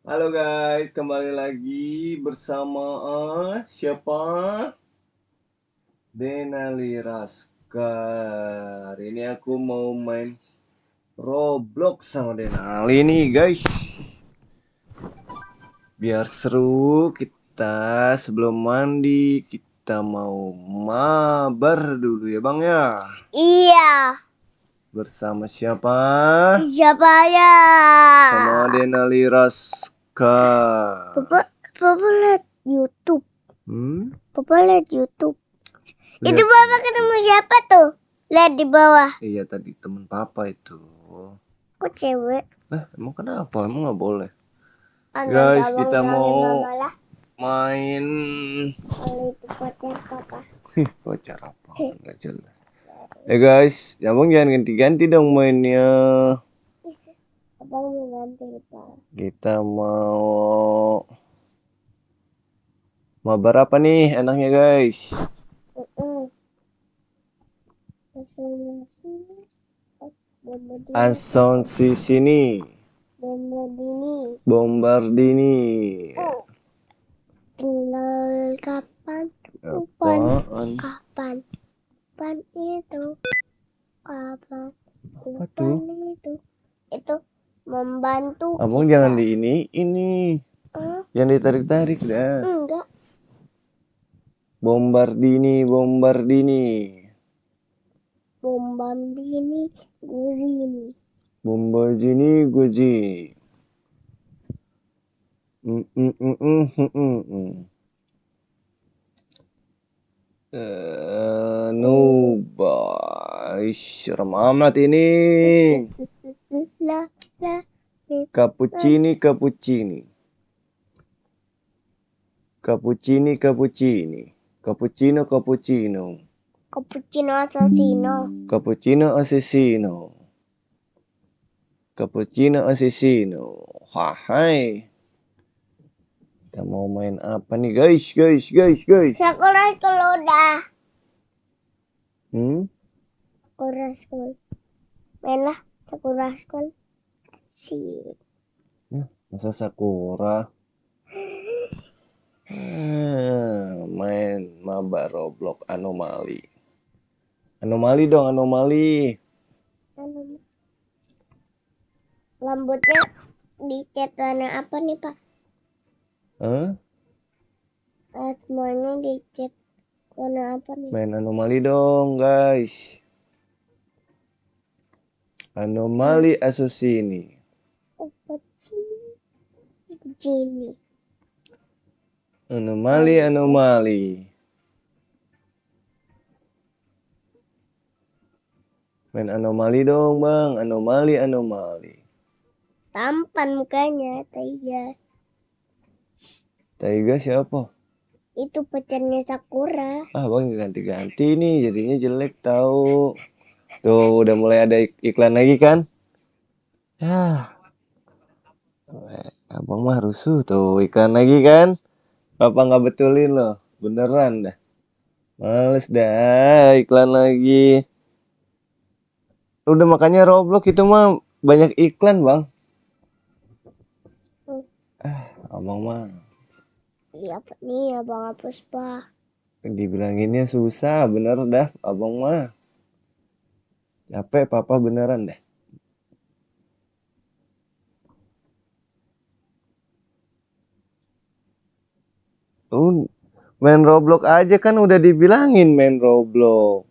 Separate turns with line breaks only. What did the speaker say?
Halo guys, kembali lagi bersama siapa? Denali Raska. Hari ini aku mau main Roblox sama Denali nih guys. Biar seru, kita sebelum mandi kita mau mabar dulu ya bang ya.
Iya.
Bersama siapa?
Siapa ya?
Sama Denali Raska.
Papa lihat YouTube.
Hmm?
Papa lihat YouTube.
Lihat
Itu Papa
YouTube.
ketemu siapa tuh? Lihat di bawah.
Iya tadi temen papa itu.
Kok cewek?
Emang kenapa? Emang nggak boleh?
Nanti
Guys,
abang
kita
bilangin
mau
mama lah.
main.
Kalau itu pacar Papa.
Bocor apa? Nggak jelas. Guys, abang jangan ganti-ganti dong mainnya.
Abang mau ganti Pak.
Kita mau mabar apa nih enaknya guys? Asonsi sini. Bombardini.
Tinggal kapan?
Apaan?
Kapan? Kapan itu? Kapan?
Apa tuh?
Itu membantu
Abang
kita.
jangan di ini. Yang ditarik-tarik dah.
Enggak.
Bombardini.
Bombardini Guzini.
Bombardini Guji. Nuba. Serem amat ini.
La la.
Cappuccini.
Cappuccino assassino.
Cappuccino assassino. Hai. Kita mau main apa nih guys?
Sakura school udah. Sakura school. Mainlah Sakura school.
Masa Sakura? Main maba Roblox anomali. Anomali.
Rambutnya dicat warna apa nih Pak? Semuanya dicat warna apa nih?
Main anomali dong guys. Anomali asusini.
Begini.
Anomali. Main anomali dong bang. Anomali.
Tampan mukanya Taiga.
Taiga siapa?
Itu pacarnya Sakura.
Bang ganti-ganti nih jadinya jelek tahu. Tuh udah mulai ada iklan lagi kan? Abang mah rusuh tuh iklan lagi kan? Papa nggak betulin loh, beneran dah. Males dah iklan lagi. Udah makanya Roblox itu mah banyak iklan bang. Abang mah.
Iya nih abang hapus Pak.
Dibilanginnya susah, bener dah abang mah. Capek papa beneran dah. Main Roblox aja kan udah dibilangin main Roblox.